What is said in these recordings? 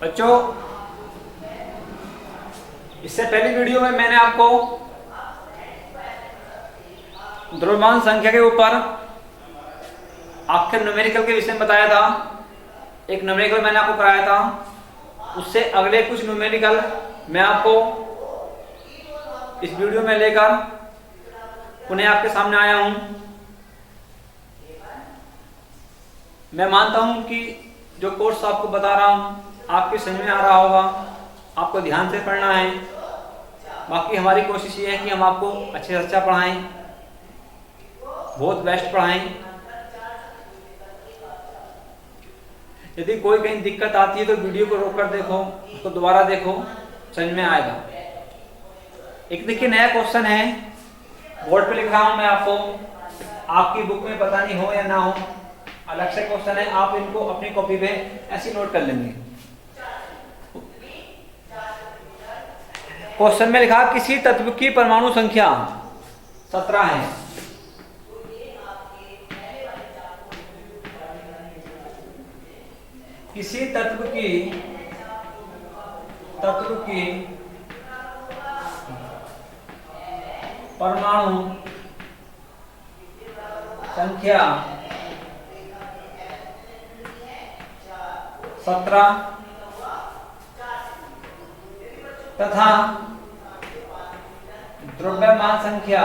बच्चों, इससे पहली वीडियो में मैंने आपको द्रव्यमान संख्या के ऊपर आपके न्यूमेरिकल के विषय में बताया था। एक न्यूमेरिकल मैंने आपको कराया था, उससे अगले कुछ न्यूमेरिकल मैं आपको इस वीडियो में लेकर पुनः आपके सामने आया हूं। मैं मानता हूं कि जो कोर्स आपको बता रहा हूं आपके समझ में आ रहा होगा, आपको ध्यान से पढ़ना है। बाकी हमारी कोशिश ये है कि हम आपको अच्छे से अच्छा पढ़ाएं, बहुत बेस्ट पढ़ाएं। यदि कोई कहीं दिक्कत आती है तो वीडियो को रोक कर देखो, उसको दोबारा देखो, समझ में आएगा। एक देखिए नया क्वेश्चन है, बोर्ड पे लिख रहा हूं मैं आपको, आपकी बुक में पता नहीं हो या ना हो, अलग से क्वेश्चन है, आप इनको अपनी कॉपी पे ऐसे नोट कर लेंगे। क्वेश्चन में लिखा किसी तत्व की परमाणु संख्या 17 है। किसी तत्व की परमाणु संख्या 17 तथा द्रव्यमान संख्या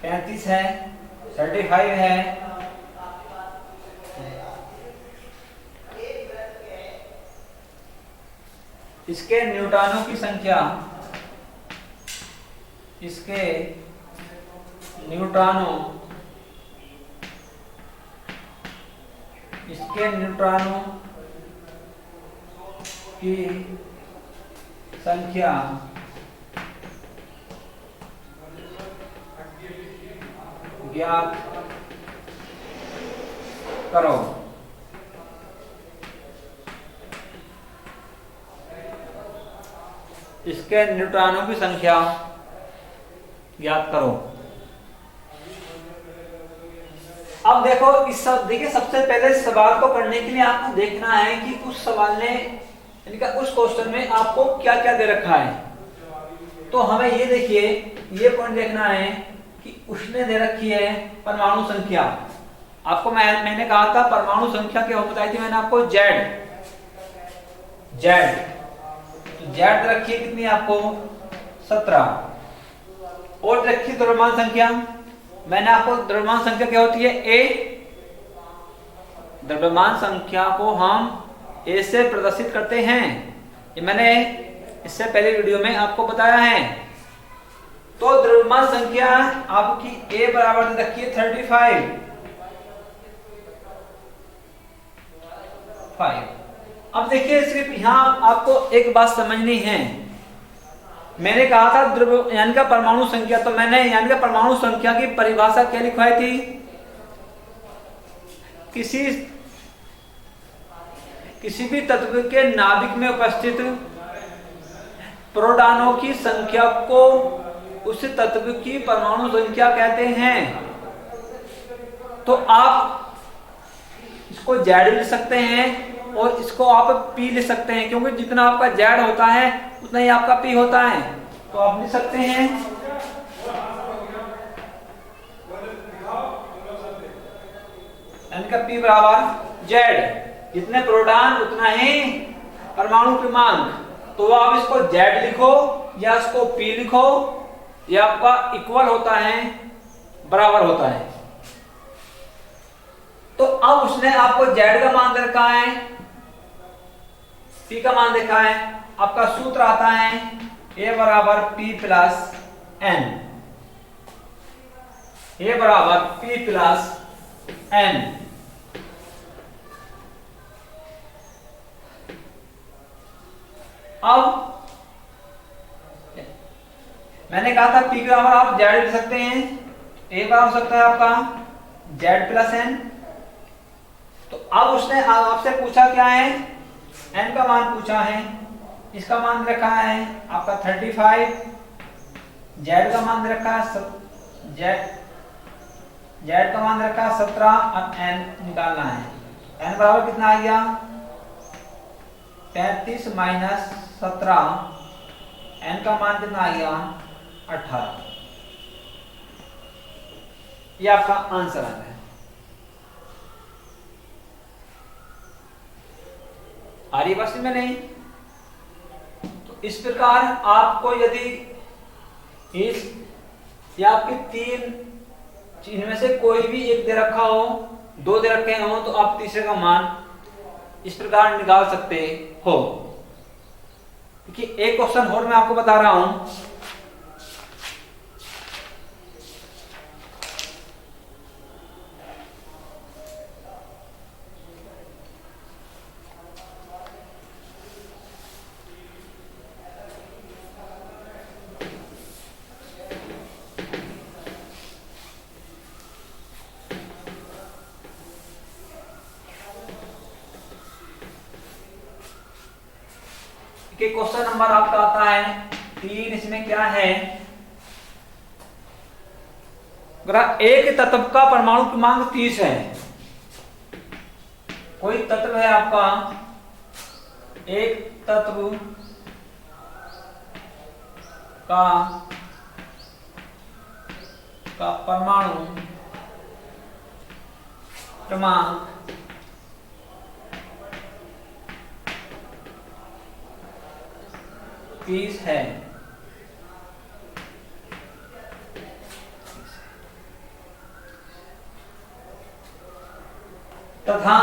35 है, 35 है। इसके न्यूट्रॉनों की संख्या, इसके न्यूट्रॉनों की संख्या ज्ञात करो। इसके न्यूट्रॉनों की संख्या ज्ञात करो। अब देखो देखिए, सबसे पहले सवाल को करने के लिए आपको देखना है कि उस सवाल ने उस क्वेश्चन में आपको क्या क्या दे रखा है। तो हमें ये देखिए, ये पॉइंट देखना है कि उसने दे रखी है परमाणु संख्या। आपको मैंने कहा था परमाणु संख्या क्या बताई थी मैंने आपको, जेड दे रखी है कितनी आपको, 17। और रखी द्रव्यमान संख्या, मैंने आपको द्रव्यमान संख्या क्या होती है, ए। द्रव्यमान संख्या को हम ए से प्रदर्शित करते हैं, ये मैंने इससे पहले वीडियो में आपको बताया है। तो द्रव्यमान संख्या आपकी ए बराबर दे रखी है 35। अब देखिए, सिर्फ यहां आपको एक बात समझनी है। मैंने कहा था द्रव्य यानी का परमाणु संख्या, तो मैंने यानी का परमाणु संख्या की परिभाषा क्या लिखवाई थी, किसी भी तत्व के नाभिक में उपस्थित प्रोटॉनों की संख्या को उस तत्व की परमाणु संख्या कहते हैं। तो आप इसको जेड लिख सकते हैं और इसको आप पी लिख सकते हैं, क्योंकि जितना आपका जेड होता है उतना ही आपका पी होता है। तो आप लिख सकते हैं इनका पी बराबर जेड, जितने प्रोटॉन उतना ही परमाणु क्रमांक। तो आप इसको जेड लिखो या इसको पी लिखो, ये आपका इक्वल होता है, बराबर होता है। तो अब उसने आपको जेड का मान दे रखा है, पी का मान देखा है। आपका सूत्र आता है ए बराबर पी प्लस एन, ए बराबर पी प्लस एन। अब मैंने कहा था पी के बराबर आप जेड लिख सकते हैं, ए बराबर हो सकता है आपका जेड प्लस एन। तो अब उसने आपसे पूछा क्या है, एन का मान पूछा है इसका मान रखा है आपका 35, जेड का मान रखा है जेड का मान रखा है 17 और एन निकालना है। एन बराबर कितना आ गया 35 माइनस 17, एन का मान कितना आ गया 18। ये आपका आंसर आता है। आ रही बात में नहीं? तो इस प्रकार आपको यदि इस या आपके तीन इनमें से कोई भी एक दे रखा हो, दो दे रखे हो, तो आप तीसरे का मान इस प्रकार निकाल सकते हो। देखिए एक क्वेश्चन और मैं आपको बता रहा हूं। क्वेश्चन नंबर आपका आता है 3। इसमें क्या है, एक तत्व का परमाणु क्रमांक 30 है। कोई तत्व है आपका, एक तत्व का परमाणु क्रमांक 30 है। तथा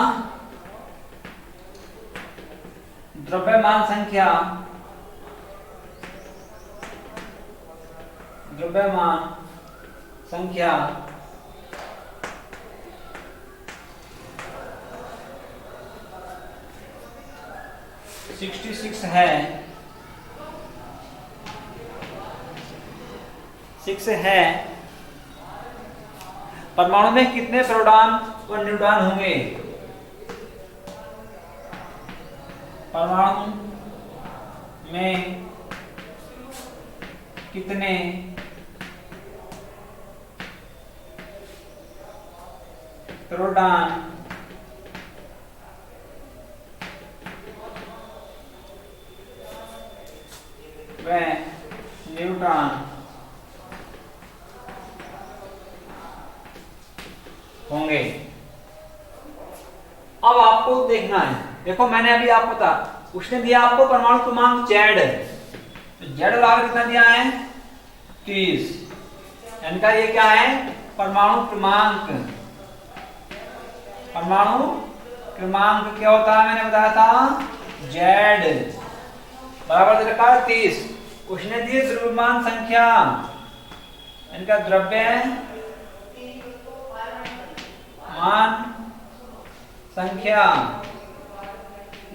द्रव्यमान संख्या 66 है। 6 है। परमाणु में कितने प्रोटॉन और न्यूट्रॉन होंगे? परमाणु में कितने प्रोटॉन व न्यूट्रॉन होंगे? अब आपको देखना है। देखो मैंने अभी आपको बता, उसने दिया आपको परमाणु क्रमांक जेड, तो जेड बराबर कितना दिया है 30। इनका ये क्या है परमाणु क्रमांक। परमाणु क्रमांक क्या होता है मैंने बताया था, जेड बराबर दे रखा है 30। उसने दी द्रव्यमान संख्या, इनका द्रव्यमान संख्या,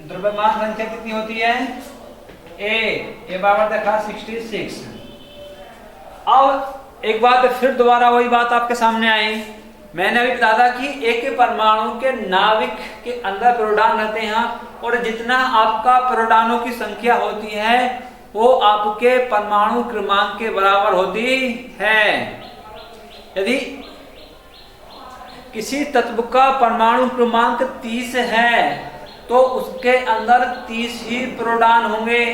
द्रव्यमान संख्या कितनी होती है ए बराबर देखा 66। अब एक बात फिर दोबारा वही बात आपके सामने आई। मैंने अभी बताया था कि एक परमाणु के नाभिक के अंदर प्रोटॉन रहते हैं और जितना आपका प्रोटॉनों की संख्या होती है वो आपके परमाणु क्रमांक के बराबर होती है। यदि किसी तत्व का परमाणु क्रमांक 30 है तो उसके अंदर 30 ही प्रोटॉन होंगे।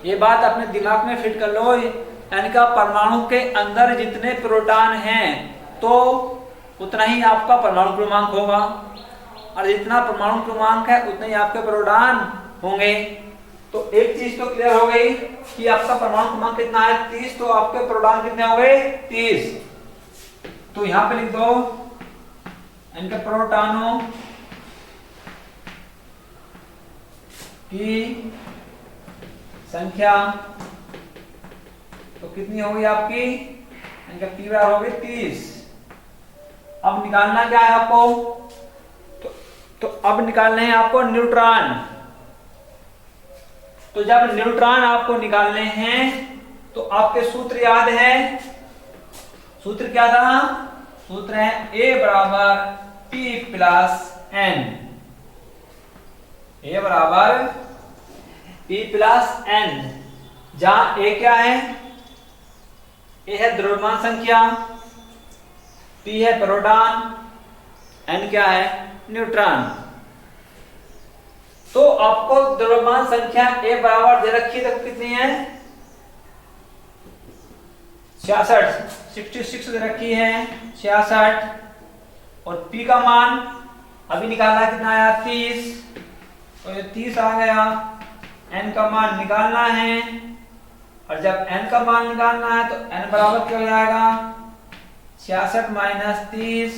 ये बात अपने दिमाग में फिट कर लो। यानी का परमाणु के अंदर जितने प्रोटॉन हैं तो उतना ही आपका परमाणु क्रमांक होगा, और जितना परमाणु क्रमांक है उतने ही आपके प्रोटॉन होंगे। तो एक चीज तो क्लियर हो गई कि आपका परमाणु क्रमांक कितना है 30, तो आपके प्रोटॉन कितने हो गए 30। तो यहां पे लिख दो इनके प्रोटॉनों की संख्या तो कितनी होगी आपकी, इनका पी बराबर होगी 30। अब निकालना क्या है आपको, तो अब निकालने हैं आपको न्यूट्रॉन। तो जब न्यूट्रॉन आपको निकालने हैं तो आपके सूत्र याद है। सूत्र क्या था, सूत्र है ए बराबर P प्लस N। ए बराबर P प्लस n, जहां A क्या है, A है द्रव्यमान संख्या, P है प्रोटॉन, n क्या है न्यूट्रॉन। तो आपको द्रव्यमान संख्या A बराबर दे रखी है, तो कितनी है 66 दे रखी है 66, और P का मान अभी निकालना कितना आया 30, तो ये 30 आ गया। n का मान निकालना है, और जब n का मान निकालना है तो n बराबर क्या हो जाएगा 66 माइनस 30,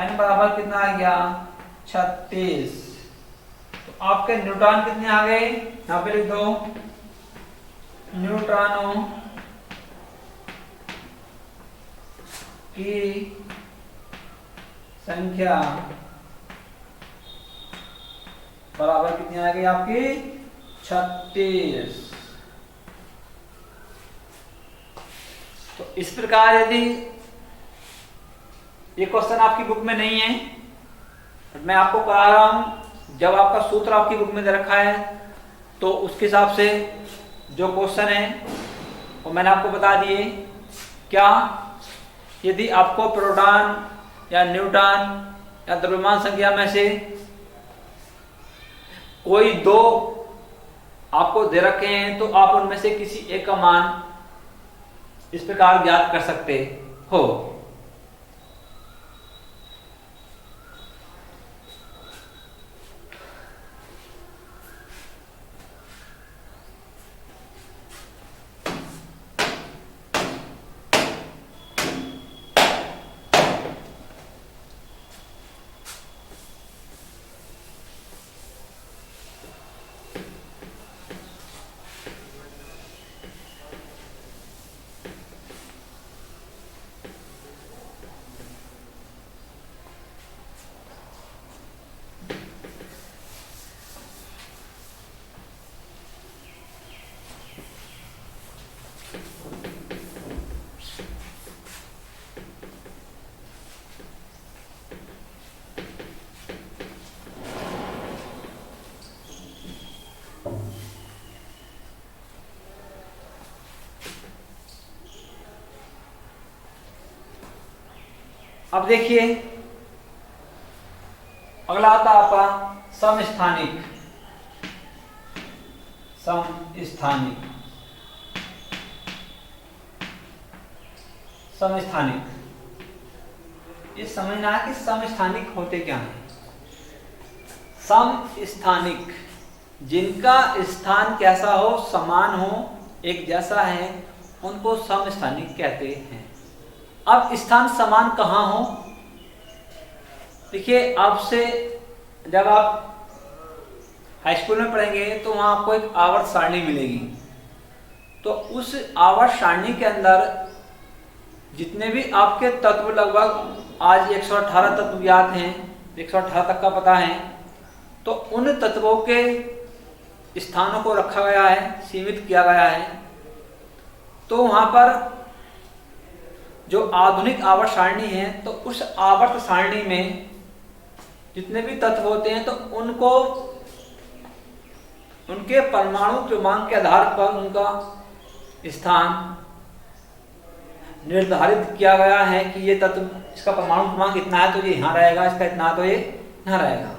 n बराबर कितना आ गया 36। तो आपके न्यूट्रॉन कितने आ गए, यहां पे लिख दो न्यूट्रॉनों की संख्या बराबर कितनी आ गई आपकी 36। तो इस प्रकार यदि ये क्वेश्चन आपकी बुक में नहीं है, मैं आपको करा रहा हूं, जब आपका सूत्र आपकी बुक में दे रखा है तो उसके हिसाब से जो क्वेश्चन है वो मैंने आपको बता दिए। क्या यदि आपको प्रोटॉन या न्यूट्रॉन या द्रव्यमान संख्या में से कोई दो आपको दे रखे हैं तो आप उनमें से किसी एक का मान इस प्रकार ज्ञात कर सकते हो। अब देखिए अगला आता आपका समस्थानिक। समस्थानिक ये समझना है कि समस्थानिक होते क्या हैं। समस्थानिक जिनका स्थान कैसा हो, समान हो, एक जैसा है, उनको समस्थानिक कहते हैं। अब स्थान समान कहाँ हो, देखिए आपसे जब आप हाई स्कूल में पढ़ेंगे तो वहां आपको एक आवर्त सारणी मिलेगी। तो उस आवर्त सारणी के अंदर जितने भी आपके तत्व, लगभग आज 118 तत्व ज्ञात हैं, 118 तक का पता है, तो उन तत्वों के स्थानों को रखा गया है, सीमित किया गया है। तो वहां पर जो आधुनिक आवर्त सारणी है, तो उस आवर्त सारणी में जितने भी तत्व होते हैं तो उनको उनके परमाणु क्रमांक के आधार पर उनका स्थान निर्धारित किया गया है कि ये तत्व, इसका परमाणु क्रमांक इतना है तो ये यहाँ रहेगा, इसका इतना तो ये यहाँ रहेगा।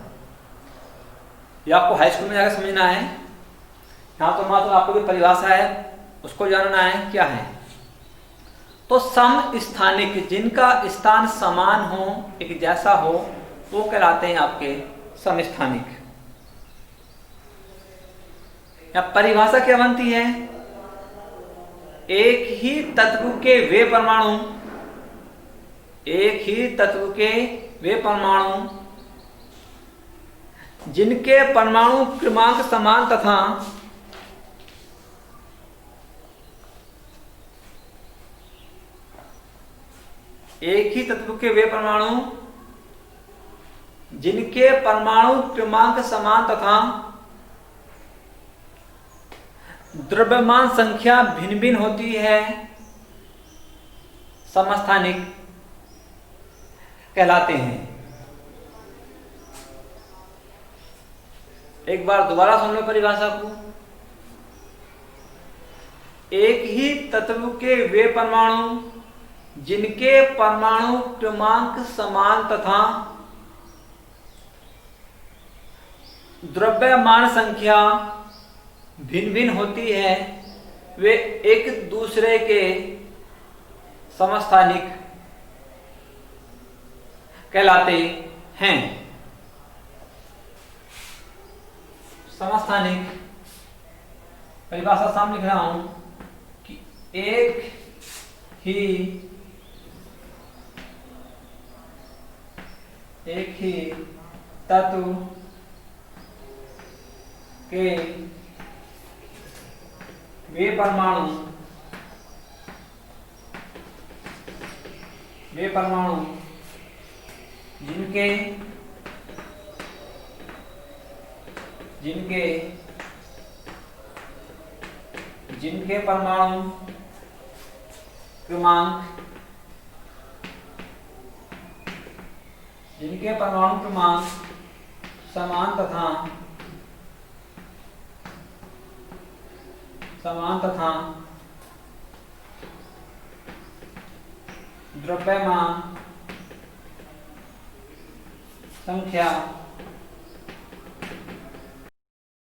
ये आपको हाई स्कूल में जाकर समझना है। यहाँ तो मात्र आपको भी परिभाषा है, उसको जानना है क्या है। तो समस्थानिक जिनका स्थान समान हो, एक जैसा हो, वो कहलाते हैं आपके समस्थानिक। या परिभाषा क्या बनती है, एक ही तत्व के वे परमाणु, एक ही तत्व के वे परमाणु जिनके परमाणु क्रमांक समान तथा एक ही तत्व के वे परमाणु जिनके परमाणु क्रमांक समान तथा द्रव्यमान संख्या भिन्न भिन्न होती है, समस्थानिक कहलाते हैं। एक बार दोबारा सुन लो परिभाषा को। एक ही तत्व के वे परमाणु जिनके परमाणु क्रमांक समान तथा द्रव्यमान संख्या भिन्न भिन्न होती है, वे एक दूसरे के समस्थानिक कहलाते हैं। समस्थानिक परिभाषा सामने लिख रहा हूं कि एक ही तत्व के वे परमाणु जिनके परमाणु क्रमांक समान तथा द्रव्यमान संख्या